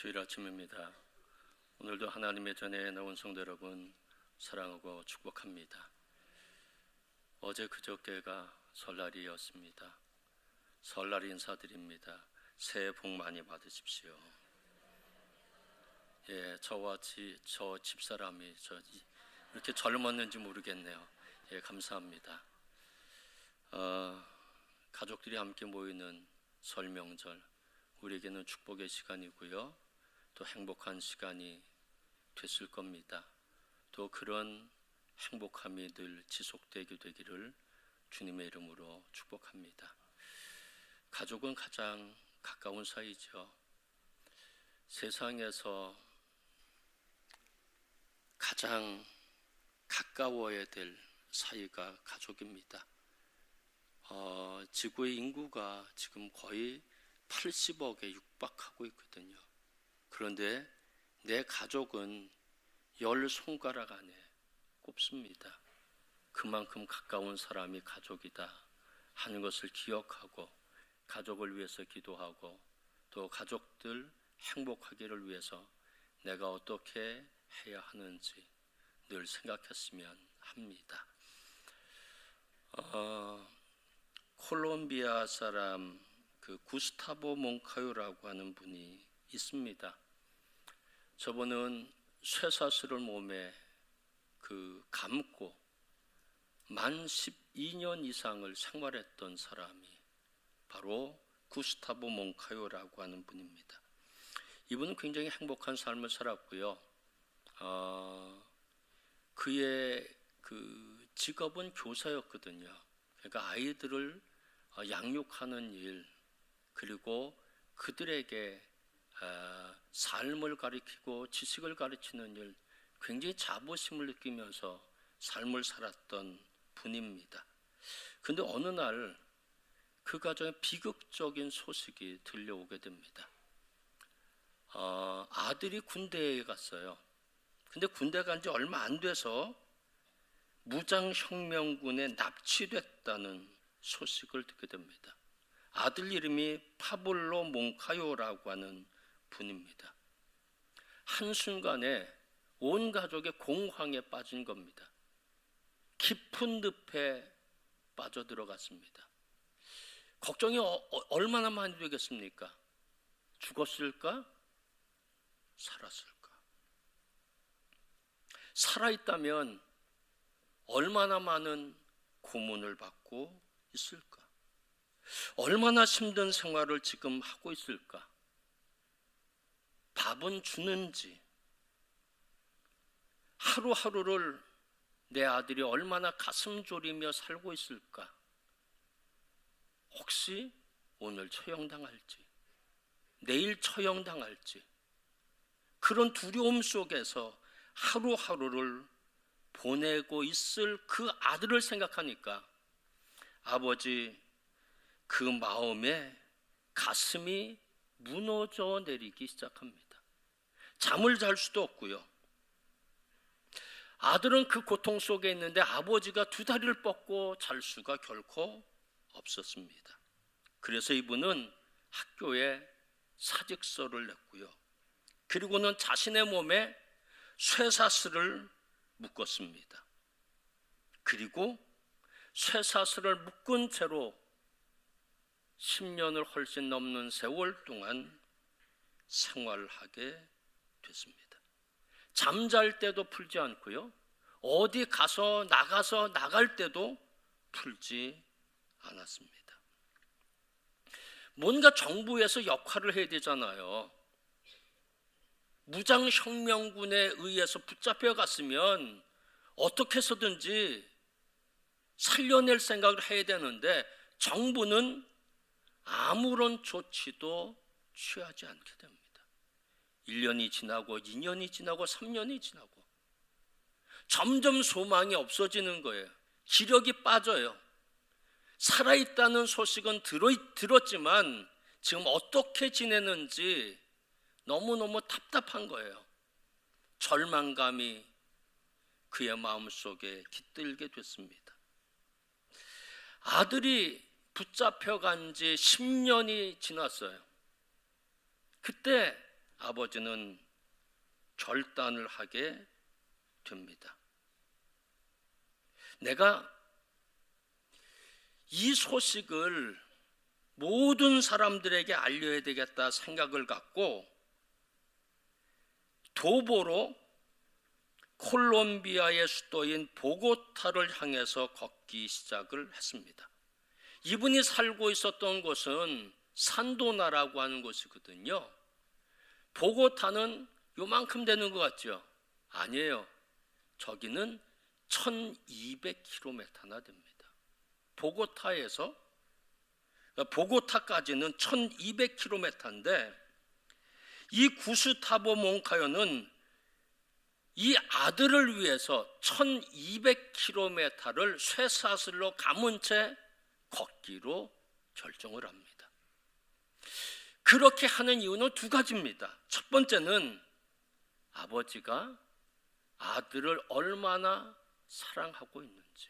주일 아침입니다. 오늘도 하나님의 전에 나온 성도 여러분 사랑하고 축복합니다. 어제 그저께가 설날이었습니다. 설날 인사드립니다. 새해 복 많이 받으십시오. 저와 저 집사람이 이렇게 젊었는지 모르겠네요. 감사합니다. 가족들이 함께 모이는 설 명절, 우리에게는 축복의 시간이고요. 또 행복한 시간이 됐을 겁니다. 또 그런 행복함이 늘 지속되게 되기를 주님의 이름으로 축복합니다. 가족은 가장 가까운 사이죠. 세상에서 가장 가까워야 될 사이가 가족입니다. 지구의 인구가 지금 거의 80억에 육박하고 있거든요. 그런데 내 가족은 10손가락 안에 꼽습니다. 그만큼 가까운 사람이 가족이다 하는 것을 기억하고 가족을 위해서 기도하고 또 가족들 행복하기를 위해서 내가 어떻게 해야 하는지 늘 생각했으면 합니다. 콜롬비아 사람 구스타보 몽카요라고 하는 분이 있습니다. 저분은 쇠사슬을 몸에 감고 만 12년 이상을 생활했던 사람이 바로 구스타보 몽카요라고 하는 분입니다. 이분은 굉장히 행복한 삶을 살았고요. 그의 직업은 교사였거든요. 그러니까 아이들을 양육하는 일, 그리고 그들에게 삶을 가르치고 지식을 가르치는 일, 굉장히 자부심을 느끼면서 삶을 살았던 분입니다. 그런데 어느 날 그 가정에 비극적인 소식이 들려오게 됩니다. 아들이 군대에 갔어요. 근데 군대 간 지 얼마 안 돼서 무장혁명군에 납치됐다는 소식을 듣게 됩니다. 아들 이름이 파블로 몽카요라고 하는 분입니다. 한순간에 온 가족의 공황에 빠진 겁니다. 깊은 늪에 빠져들어갔습니다. 걱정이 얼마나 많이 되겠습니까? 죽었을까? 살았을까? 살아있다면 얼마나 많은 고문을 받고 있을까? 얼마나 힘든 생활을 지금 하고 있을까? 밥은 주는지, 하루하루를 내 아들이 얼마나 가슴 졸이며 살고 있을까? 혹시 오늘 처형당할지, 내일 처형당할지, 그런 두려움 속에서 하루하루를 보내고 있을 그 아들을 생각하니까 아버지 그 마음에 가슴이 무너져 내리기 시작합니다. 잠을 잘 수도 없고요. 아들은 그 고통 속에 있는데 아버지가 두 다리를 뻗고 잘 수가 결코 없었습니다. 그래서 이분은 학교에 사직서를 냈고요. 그리고는 자신의 몸에 쇠사슬을 묶었습니다. 그리고 쇠사슬을 묶은 채로 10년을 훨씬 넘는 세월 동안 생활하게 됐습니다. 잠잘 때도 풀지 않고요. 어디 나가서 나갈 때도 풀지 않았습니다. 뭔가 정부에서 역할을 해야 되잖아요. 무장혁명군에 의해서 붙잡혀갔으면 어떻게 해서든지 살려낼 생각을 해야 되는데 정부는 아무런 조치도 취하지 않게 됩니다. 1년이 지나고 2년이 지나고 3년이 지나고 점점 소망이 없어지는 거예요. 기력이 빠져요. 살아있다는 소식은 들었지만 지금 어떻게 지내는지 너무너무 답답한 거예요. 절망감이 그의 마음속에 깃들게 됐습니다. 아들이 붙잡혀간 지 10년이 지났어요. 그때 아버지는 결단을 하게 됩니다. 내가 이 소식을 모든 사람들에게 알려야 되겠다 생각을 갖고 도보로 콜롬비아의 수도인 보고타를 향해서 걷기 시작을 했습니다. 이분이 살고 있었던 곳은 산도나라고 하는 곳이거든요. 보고타는 요만큼 되는 것 같죠? 아니에요. 저기는 1200km나 됩니다. 보고타까지는 1200km인데 이 구스타보 몽카요는 이 아들을 위해서 1200km를 쇠사슬로 감은 채 걷기로 결정을 합니다. 그렇게 하는 이유는 두 가지입니다. 첫 번째는 아버지가 아들을 얼마나 사랑하고 있는지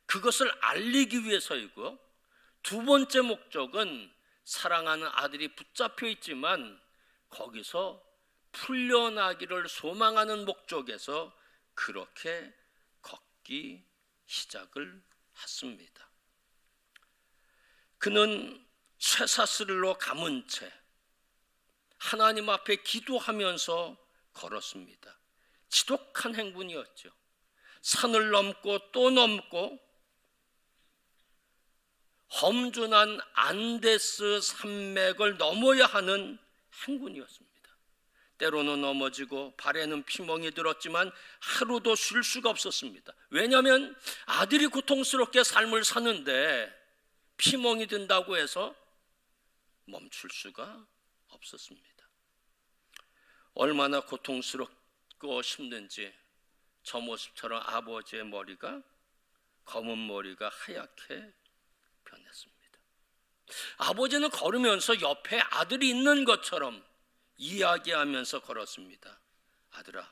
그것을 알리기 위해서이고요. 두 번째 목적은 사랑하는 아들이 붙잡혀 있지만 거기서 풀려나기를 소망하는 목적에서 그렇게 걷기 시작을 했습니다. 그는 쇠사슬로 감은 채 하나님 앞에 기도하면서 걸었습니다. 지독한 행군이었죠. 산을 넘고 또 넘고 험준한 안데스 산맥을 넘어야 하는 행군이었습니다. 때로는 넘어지고 발에는 피멍이 들었지만 하루도 쉴 수가 없었습니다. 왜냐하면 아들이 고통스럽게 삶을 사는데 피멍이 든다고 해서 멈출 수가 없었습니다. 얼마나 고통스럽고 힘든지 저 모습처럼 아버지의 머리가 검은 머리가 하얗게 변했습니다. 아버지는 걸으면서 옆에 아들이 있는 것처럼 이야기하면서 걸었습니다. 아들아,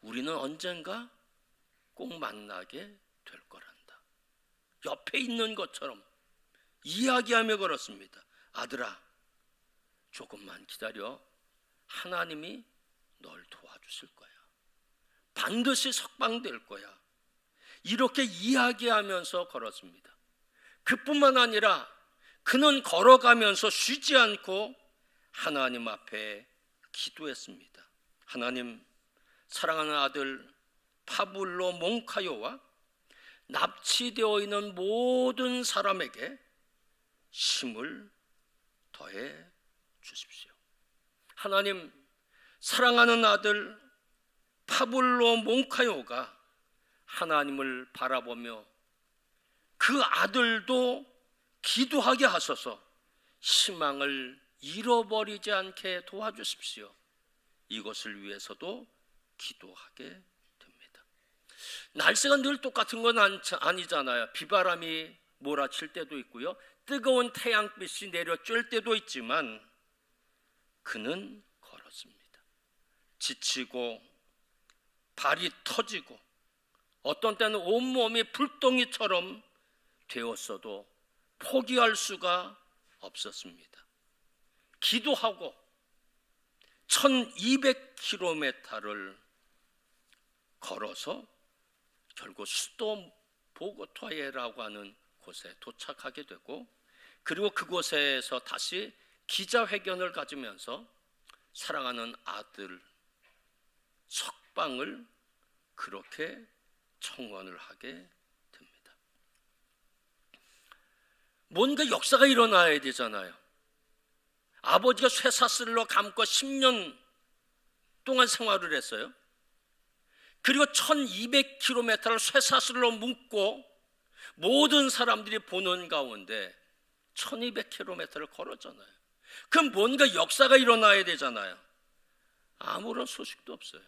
우리는 언젠가 꼭 만나게 될 거란다. 옆에 있는 것처럼 이야기하며 걸었습니다. 아들아, 조금만 기다려. 하나님이 널 도와주실 거야. 반드시 석방될 거야. 이렇게 이야기하면서 걸었습니다. 그뿐만 아니라 그는 걸어가면서 쉬지 않고 하나님 앞에 기도했습니다. 하나님, 사랑하는 아들 파블로 몽카요와 납치되어 있는 모든 사람에게 힘을 더해 주십시오. 하나님, 사랑하는 아들 파블로 몽카요가 하나님을 바라보며 그 아들도 기도하게 하소서. 희망을 잃어버리지 않게 도와주십시오. 이것을 위해서도 기도하게 됩니다. 날씨가 늘 똑같은 건 아니잖아요. 비바람이 몰아칠 때도 있고요. 뜨거운 태양빛이 내려쬐 때도 있지만 그는 걸었습니다. 지치고 발이 터지고 어떤 때는 온몸이 불덩이처럼 되었어도 포기할 수가 없었습니다. 기도하고 1200km를 걸어서 결국 수도 보고타라고 하는 곳에 도착하게 되고, 그리고 그곳에서 다시 기자회견을 가지면서 사랑하는 아들 석방을 그렇게 청원을 하게 됩니다. 뭔가 역사가 일어나야 되잖아요. 아버지가 쇠사슬로 감고 10년 동안 생활을 했어요. 그리고 1200km를 쇠사슬로 묶고 모든 사람들이 보는 가운데 1200km를 걸었잖아요. 그럼 뭔가 역사가 일어나야 되잖아요. 아무런 소식도 없어요.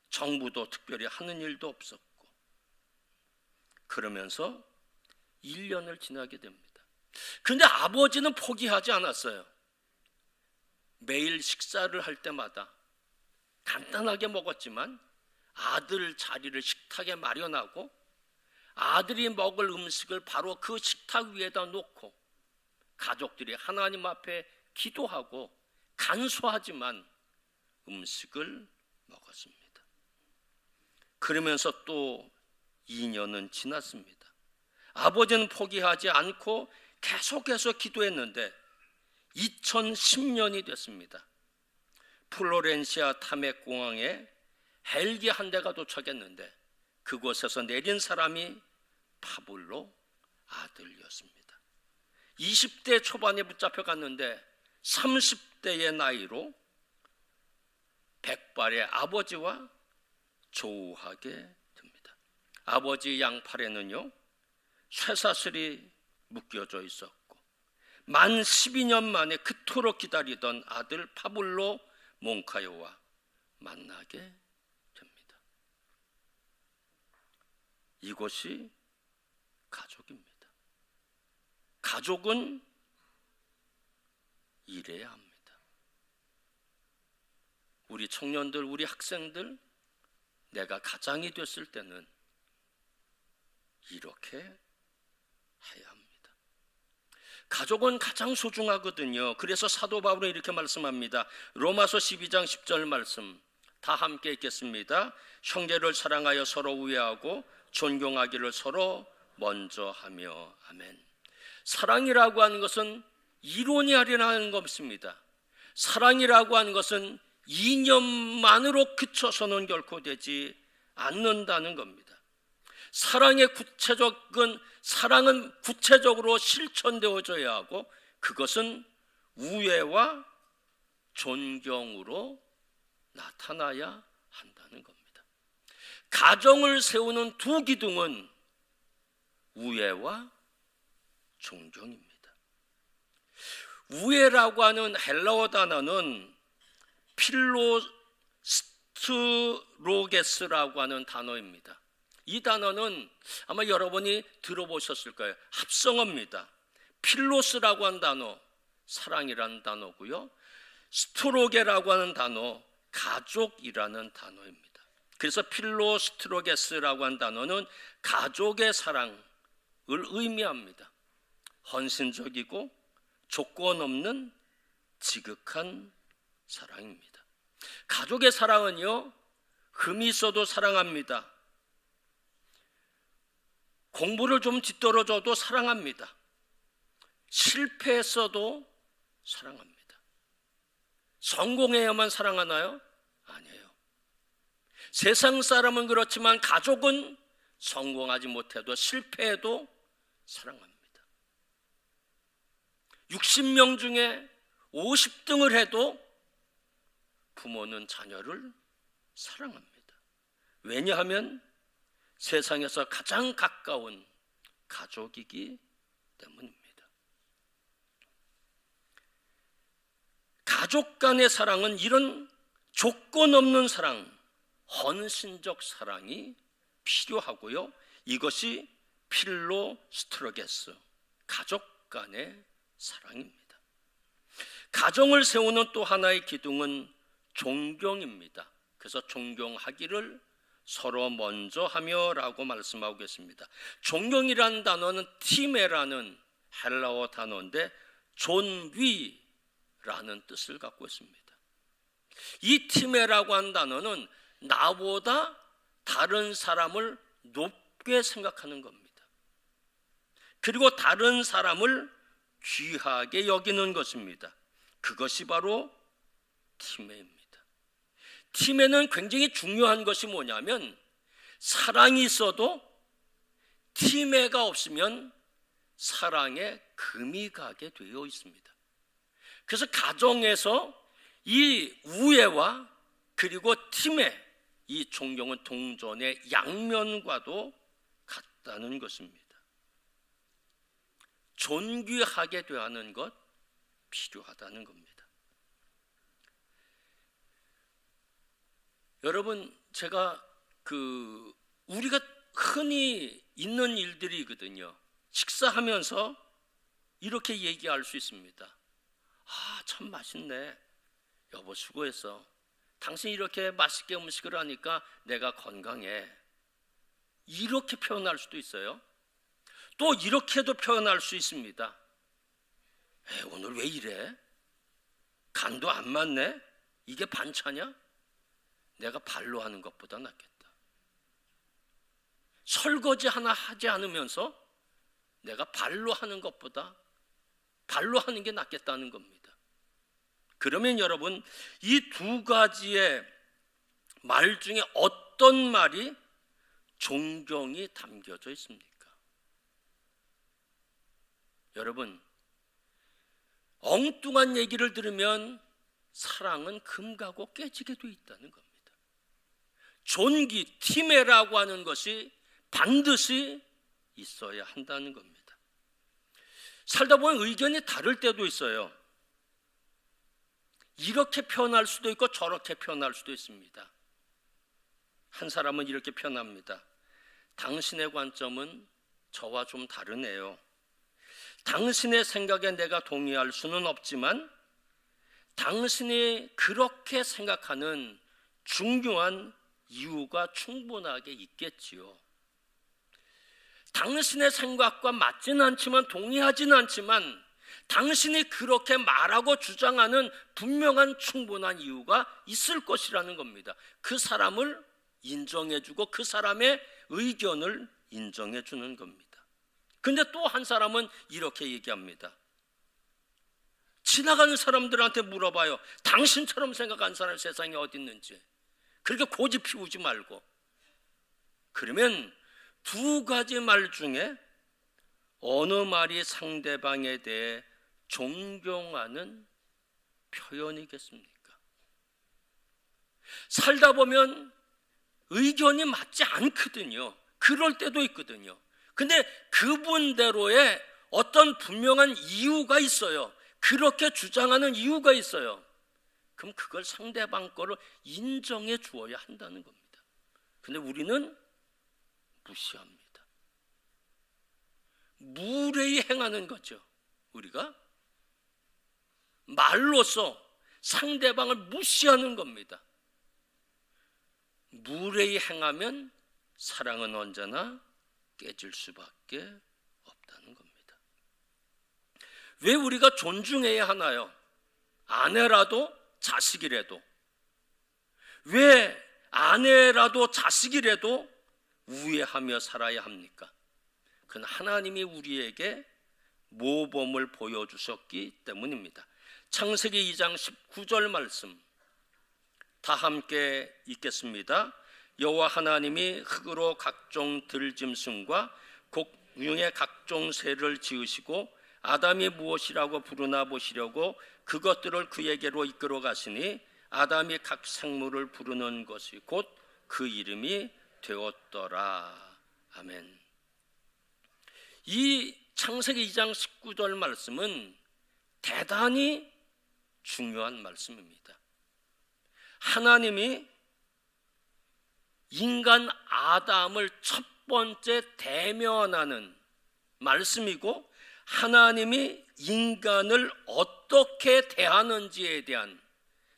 정부도 특별히 하는 일도 없었고, 그러면서 1년을 지나게 됩니다. 그런데 아버지는 포기하지 않았어요. 매일 식사를 할 때마다 간단하게 먹었지만 아들 자리를 식탁에 마련하고 아들이 먹을 음식을 바로 그 식탁 위에다 놓고 가족들이 하나님 앞에 기도하고 간소하지만 음식을 먹었습니다. 그러면서 또 2년은 지났습니다. 아버지는 포기하지 않고 계속해서 기도했는데 2010년이 됐습니다. 플로렌시아 타맥공항에 헬기 한 대가 도착했는데 그곳에서 내린 사람이 파블로 아들이었습니다. 20대 초반에 붙잡혀 갔는데 30대의 나이로 백발의 아버지와 조우하게 됩니다. 아버지 양팔에는요 쇠사슬이 묶여져 있었고 만 12년 만에 그토록 기다리던 아들 파블로 몽카요와 만나게 됩니다. 이것이 가족입니다. 가족은 이래야 합니다. 우리 청년들, 우리 학생들, 내가 가장이 됐을 때는 이렇게 해야 합니다. 가족은 가장 소중하거든요. 그래서 사도 바울은 이렇게 말씀합니다. 로마서 12장 10절 말씀 다 함께 읽겠습니다. 형제를 사랑하여 서로 우애하고 존경하기를 서로 먼저 하며. 아멘. 사랑이라고 하는 것은 이론이 아니라는 것입니다. 사랑이라고 하는 것은 이념만으로 그쳐서는 결코 되지 않는다는 겁니다. 사랑은 구체적으로 실천되어져야 하고 그것은 우애와 존경으로 나타나야 한다는 겁니다. 가정을 세우는 두 기둥은 우애와 존경입니다. 우애라고 하는 헬라어 단어는 필로스트로게스라고 하는 단어입니다. 이 단어는 아마 여러분이 들어보셨을 거예요. 합성어입니다. 필로스라고 하는 단어, 사랑이라는 단어고요. 스트로게라고 하는 단어, 가족이라는 단어입니다. 그래서 필로스트로게스라고 하는 단어는 가족의 사랑을 의미합니다. 헌신적이고 조건 없는 지극한 사랑입니다. 가족의 사랑은요, 흠이 있어도 사랑합니다. 공부를 좀 뒤떨어져도 사랑합니다. 실패했어도 사랑합니다. 성공해야만 사랑하나요? 아니에요. 세상 사람은 그렇지만 가족은 성공하지 못해도 실패해도 사랑합니다. 60명 중에 50등을 해도 부모는 자녀를 사랑합니다. 왜냐하면 세상에서 가장 가까운 가족이기 때문입니다. 가족 간의 사랑은 이런 조건 없는 사랑, 헌신적 사랑이 필요하고요. 이것이 필로스트로게스, 가족 간의 사랑입니다. 가정을 세우는 또 하나의 기둥은 존경입니다. 그래서 존경하기를 서로 먼저 하며 라고 말씀하고 계십니다. 존경이라는 단어는 티메라는 헬라어 단어인데 존위라는 뜻을 갖고 있습니다. 이 티메라고 하는 단어는 나보다 다른 사람을 높게 생각하는 겁니다. 그리고 다른 사람을 귀하게 여기는 것입니다. 그것이 바로 티메입니다. 티메는 굉장히 중요한 것이 뭐냐면 사랑이 있어도 티메가 없으면 사랑에 금이 가게 되어 있습니다. 그래서 가정에서 이 우애와 그리고 티메, 이 존경은 동전의 양면과도 같다는 것입니다. 존귀하게 대하는 것 필요하다는 겁니다. 여러분, 제가 우리가 흔히 있는 일들이거든요. 식사하면서 이렇게 얘기할 수 있습니다. 아, 참 맛있네. 여보 수고했어. 당신이 이렇게 맛있게 음식을 하니까 내가 건강해. 이렇게 표현할 수도 있어요. 또 이렇게도 표현할 수 있습니다. 오늘 왜 이래? 간도 안 맞네? 이게 반차냐? 내가 발로 하는 것보다 낫겠다. 설거지 하나 하지 않으면서 내가 발로 하는 것보다 발로 하는 게 낫겠다는 겁니다. 그러면 여러분, 이 두 가지의 말 중에 어떤 말이 존경이 담겨져 있습니까? 여러분, 엉뚱한 얘기를 들으면 사랑은 금가고 깨지게 돼 있다는 겁니다. 존귀, 티메라고 하는 것이 반드시 있어야 한다는 겁니다. 살다 보면 의견이 다를 때도 있어요. 이렇게 표현할 수도 있고 저렇게 표현할 수도 있습니다. 한 사람은 이렇게 표현합니다. 당신의 관점은 저와 좀 다르네요. 당신의 생각에 내가 동의할 수는 없지만 당신이 그렇게 생각하는 중요한 이유가 충분하게 있겠지요. 당신의 생각과 맞지는 않지만, 동의하지는 않지만 당신이 그렇게 말하고 주장하는 분명한 충분한 이유가 있을 것이라는 겁니다. 그 사람을 인정해주고 그 사람의 의견을 인정해주는 겁니다. 근데 또 한 사람은 이렇게 얘기합니다. 지나가는 사람들한테 물어봐요. 당신처럼 생각하는 사람이 세상에 어디 있는지. 그렇게 고집 피우지 말고. 그러면 두 가지 말 중에 어느 말이 상대방에 대해 존경하는 표현이겠습니까? 살다 보면 의견이 맞지 않거든요. 그럴 때도 있거든요. 근데 그분대로의 어떤 분명한 이유가 있어요. 그렇게 주장하는 이유가 있어요. 그럼 그걸 상대방 거를 인정해 주어야 한다는 겁니다. 근데 우리는 무시합니다. 무례히 행하는 거죠. 우리가 말로써 상대방을 무시하는 겁니다. 무례히 행하면 사랑은 언제나 깨질 수밖에 없다는 겁니다. 왜 우리가 존중해야 하나요? 아내라도 자식이라도. 왜 아내라도 자식이라도 우애하며 살아야 합니까? 그건 하나님이 우리에게 모범을 보여주셨기 때문입니다. 창세기 2장 19절 말씀 다 함께 읽겠습니다. 여호와 하나님이 흙으로 각종 들짐승과 곡중의 각종 새를 지으시고 아담이 무엇이라고 부르나 보시려고 그것들을 그에게로 이끌어 가시니 아담이 각 생물을 부르는 것이 곧 그 이름이 되었더라. 아멘. 이 창세기 2장 19절 말씀은 대단히 중요한 말씀입니다. 하나님이 인간 아담을 첫 번째 대면하는 말씀이고 하나님이 인간을 어떻게 대하는지에 대한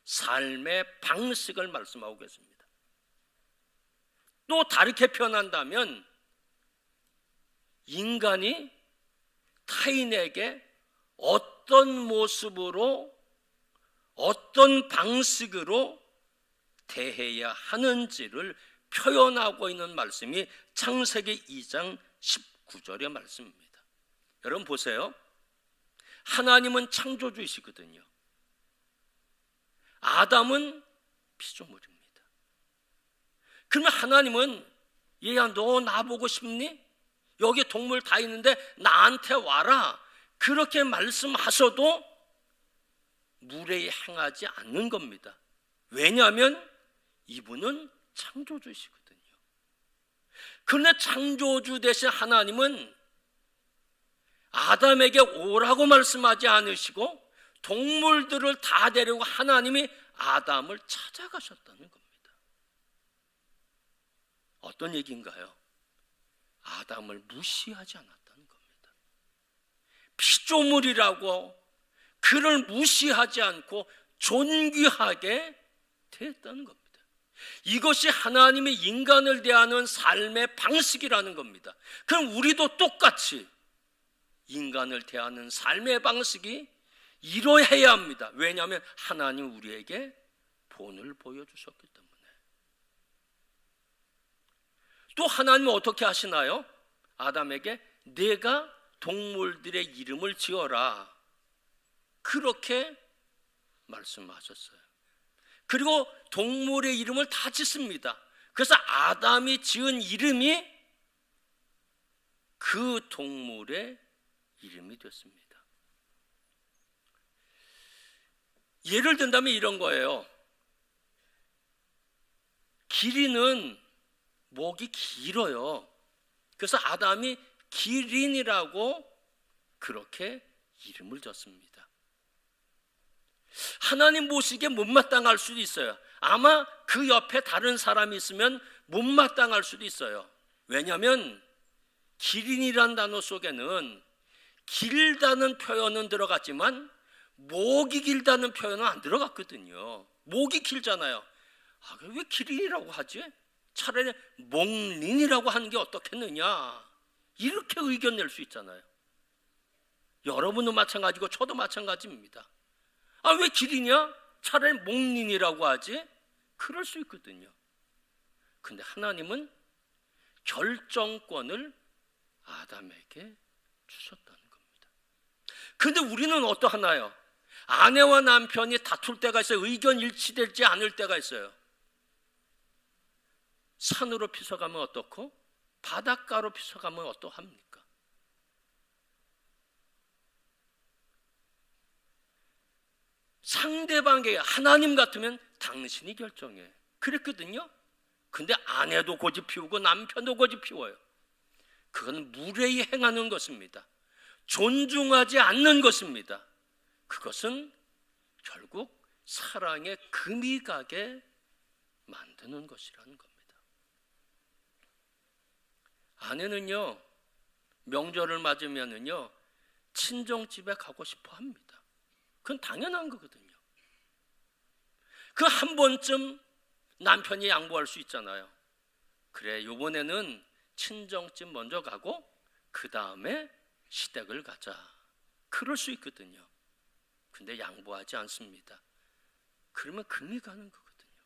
삶의 방식을 말씀하고 계십니다. 또 다르게 표현한다면 인간이 타인에게 어떤 모습으로 어떤 방식으로 대해야 하는지를 표현하고 있는 말씀이 창세기 2장 19절의 말씀입니다. 여러분 보세요. 하나님은 창조주이시거든요. 아담은 피조물입니다. 그러면 하나님은 얘야 너 나보고 싶니? 여기 동물 다 있는데 나한테 와라. 그렇게 말씀하셔도 무례히 행하지 않는 겁니다. 왜냐하면 이분은 창조주시거든요. 그런데 창조주 대신 하나님은 아담에게 오라고 말씀하지 않으시고 동물들을 다 데리고 하나님이 아담을 찾아가셨다는 겁니다. 어떤 얘기인가요? 아담을 무시하지 않았다는 겁니다. 피조물이라고 그를 무시하지 않고 존귀하게 대했다는 겁니다. 이것이 하나님이 인간을 대하는 삶의 방식이라는 겁니다. 그럼 우리도 똑같이 인간을 대하는 삶의 방식이 이러해야 합니다. 왜냐하면 하나님 우리에게 본을 보여주셨기 때문에. 또 하나님은 어떻게 하시나요? 아담에게 내가 동물들의 이름을 지어라, 그렇게 말씀하셨어요. 그리고 동물의 이름을 다 짓습니다. 그래서 아담이 지은 이름이 그 동물의 이름이 됐습니다. 예를 든다면 이런 거예요. 기린은 목이 길어요. 그래서 아담이 기린이라고 그렇게 이름을 줬습니다. 하나님 보시기에 못마땅할 수도 있어요. 아마 그 옆에 다른 사람이 있으면 못마땅할 수도 있어요. 왜냐하면 기린이란 단어 속에는 길다는 표현은 들어갔지만 목이 길다는 표현은 안 들어갔거든요. 목이 길잖아요. 왜 기린이라고 하지? 차라리 목린이라고 하는 게 어떻겠느냐, 이렇게 의견 낼 수 있잖아요. 여러분도 마찬가지고 저도 마찬가지입니다. 왜 기린이야? 차라리 목린이라고 하지? 그럴 수 있거든요. 근데 하나님은 결정권을 아담에게 주셨다는 겁니다. 근데 우리는 어떠하나요? 아내와 남편이 다툴 때가 있어요. 의견 일치되지 않을 때가 있어요. 산으로 피서가면 어떻고 바닷가로 피서가면 어떠합니까? 상대방에게 하나님 같으면 당신이 결정해, 그랬거든요. 근데 아내도 고집 피우고 남편도 고집 피워요. 그건 무례히 행하는 것입니다. 존중하지 않는 것입니다. 그것은 결국 사랑에 금이 가게 만드는 것이라는 겁니다. 아내는요, 명절을 맞으면은요 친정집에 가고 싶어 합니다. 그건 당연한 거거든요. 그 한 번쯤 남편이 양보할 수 있잖아요. 그래, 이번에는 친정집 먼저 가고 그 다음에 시댁을 가자, 그럴 수 있거든요. 근데 양보하지 않습니다. 그러면 금이 가는 거거든요.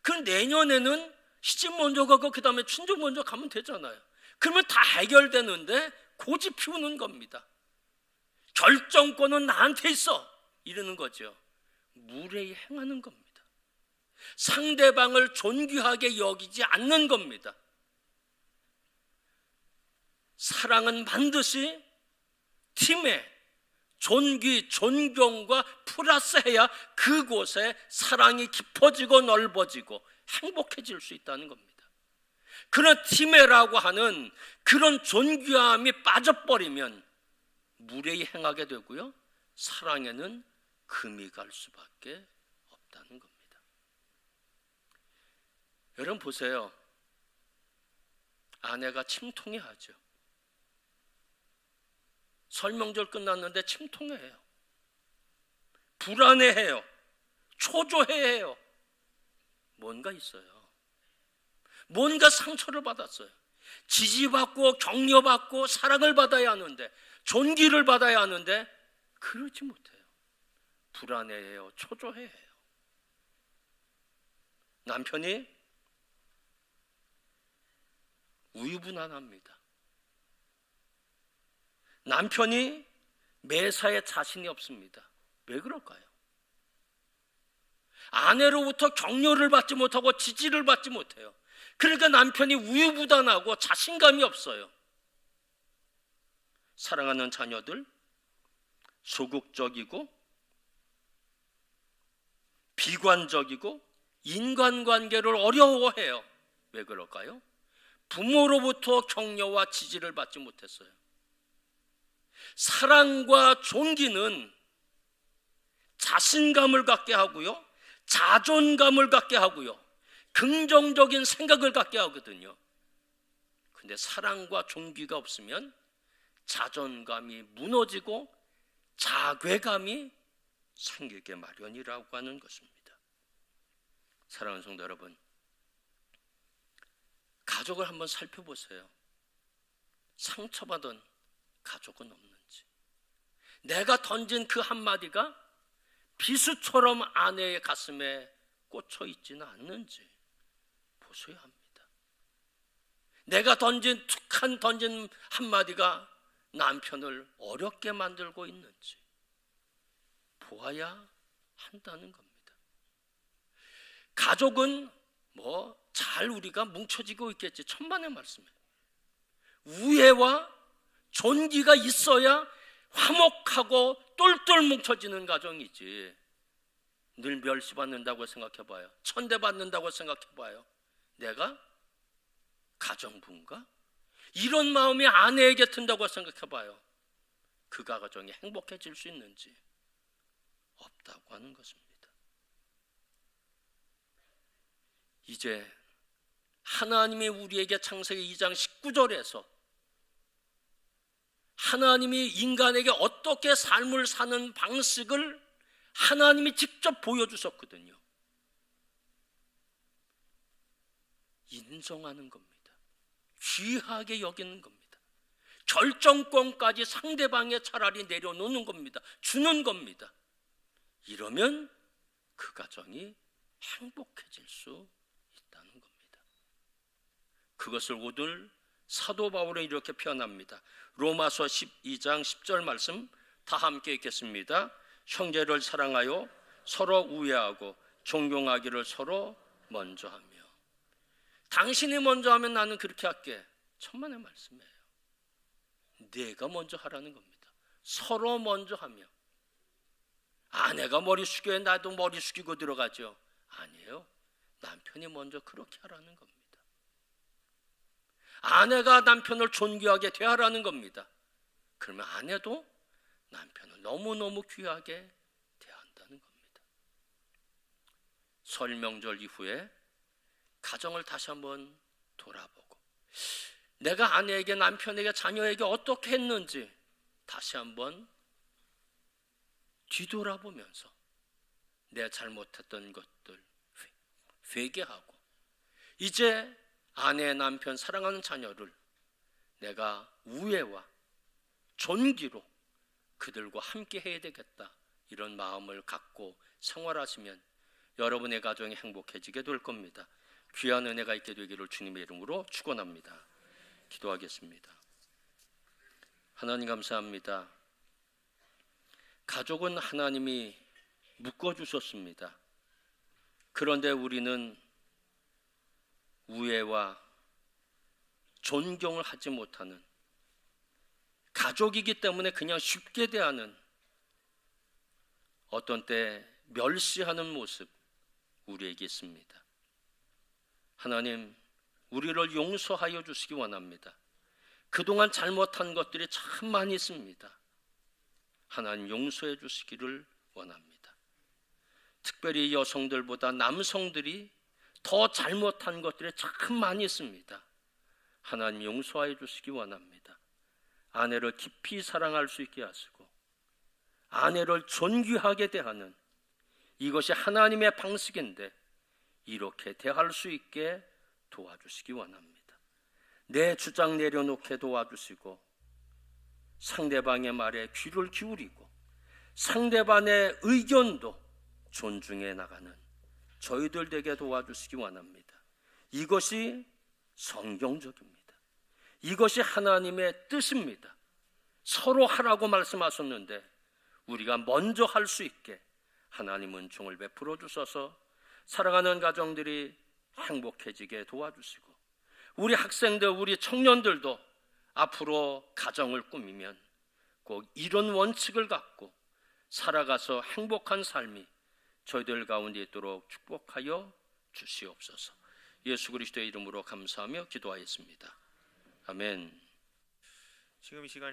그 내년에는 시집 먼저 가고 그 다음에 친정 먼저 가면 되잖아요. 그러면 다 해결되는데 고집 피우는 겁니다. 결정권은 나한테 있어, 이러는 거죠. 무례히 행하는 겁니다. 상대방을 존귀하게 여기지 않는 겁니다. 사랑은 반드시 팀에 존귀, 존경과 플러스해야 그곳에 사랑이 깊어지고 넓어지고 행복해질 수 있다는 겁니다. 그런 팀에라고 하는 그런 존귀함이 빠져버리면 무례히 행하게 되고요, 사랑에는 금이 갈 수밖에 없다는 겁니다. 여러분 보세요. 아내가 침통해하죠. 설명절 끝났는데 침통해해요. 불안해해요. 초조해해요. 뭔가 있어요. 뭔가 상처를 받았어요. 지지받고 격려받고 사랑을 받아야 하는데, 존귀를 받아야 하는데 그러지 못해요. 불안해해요. 초조해해요. 남편이 우유부단합니다. 남편이 매사에 자신이 없습니다. 왜 그럴까요? 아내로부터 격려를 받지 못하고 지지를 받지 못해요. 그러니까 남편이 우유부단하고 자신감이 없어요. 사랑하는 자녀들, 소극적이고 비관적이고 인간관계를 어려워해요. 왜 그럴까요? 부모로부터 격려와 지지를 받지 못했어요. 사랑과 존귀는 자신감을 갖게 하고요, 자존감을 갖게 하고요, 긍정적인 생각을 갖게 하거든요. 근데 사랑과 존귀가 없으면 자존감이 무너지고 자괴감이 생기게 마련이라고 하는 것입니다. 사랑하는 성도 여러분, 가족을 한번 살펴보세요. 상처받은 가족은 없는지, 내가 던진 그 한마디가 비수처럼 아내의 가슴에 꽂혀 있지는 않는지 보셔야 합니다. 내가 던진 한마디가 남편을 어렵게 만들고 있는지 보아야 한다는 겁니다. 가족은 잘 우리가 뭉쳐지고 있겠지. 천만의 말씀이에요. 우애와 존귀가 있어야 화목하고 똘똘 뭉쳐지는 가정이지. 늘 멸시받는다고 생각해봐요. 천대받는다고 생각해봐요. 내가 가정부인가? 이런 마음이 아내에게 든다고 생각해봐요. 그 가정이 행복해질 수 있는지 없다고 하는 것입니다. 이제 하나님이 우리에게 창세기 2장 19절에서 하나님이 인간에게 어떻게 삶을 사는 방식을 하나님이 직접 보여주셨거든요. 인정하는 겁니다. 귀하게 여기는 겁니다. 결정권까지 상대방에 차라리 내려놓는 겁니다. 주는 겁니다. 이러면 그 가정이 행복해질 수 있다는 겁니다. 그것을 오늘 사도 바울은 이렇게 표현합니다. 로마서 12장 10절 말씀 다 함께 읽겠습니다. 형제를 사랑하여 서로 우애하고 존경하기를 서로 먼저 하며. 당신이 먼저 하면 나는 그렇게 할게. 천만의 말씀이에요. 내가 먼저 하라는 겁니다. 서로 먼저 하며. 아내가 머리 숙여야 나도 머리 숙이고 들어가죠. 아니에요. 남편이 먼저 그렇게 하라는 겁니다. 아내가 남편을 존귀하게 대하라는 겁니다. 그러면 아내도 남편을 너무너무 귀하게 대한다는 겁니다. 설 명절 이후에 가정을 다시 한번 돌아보고 내가 아내에게, 남편에게, 자녀에게 어떻게 했는지 다시 한번 뒤돌아보면서 내가 잘못했던 것들 회개하고 이제 아내, 남편, 사랑하는 자녀를 내가 우애와 존귀로 그들과 함께 해야 되겠다, 이런 마음을 갖고 생활하시면 여러분의 가정이 행복해지게 될 겁니다. 귀한 은혜가 있게 되기를 주님의 이름으로 축원합니다. 기도하겠습니다. 하나님 감사합니다. 가족은 하나님이 묶어주셨습니다. 그런데 우리는 우애와 존경을 하지 못하는, 가족이기 때문에 그냥 쉽게 대하는, 어떤 때 멸시하는 모습 우리에게 있습니다. 하나님, 우리를 용서하여 주시기 원합니다. 그동안 잘못한 것들이 참 많이 있습니다. 하나님 용서해 주시기를 원합니다. 특별히 여성들보다 남성들이 더 잘못한 것들이 참 많이 있습니다. 하나님 용서해 주시기 원합니다. 아내를 깊이 사랑할 수 있게 하시고 아내를 존귀하게 대하는, 이것이 하나님의 방식인데 이렇게 대할 수 있게 도와주시기 원합니다. 내 주장 내려놓게 도와주시고 상대방의 말에 귀를 기울이고 상대방의 의견도 존중해 나가는 저희들 되게 도와주시기 원합니다. 이것이 성경적입니다. 이것이 하나님의 뜻입니다. 서로 하라고 말씀하셨는데 우리가 먼저 할 수 있게 하나님 은총을 베풀어 주셔서 사랑하는 가정들이 행복해지게 도와주시고 우리 학생들, 우리 청년들도 앞으로 가정을 꾸미면 꼭 이런 원칙을 갖고 살아가서 행복한 삶이 저희들 가운데 있도록 축복하여 주시옵소서. 예수 그리스도의 이름으로 감사하며 기도하였습니다. 아멘. 지금 이 시간에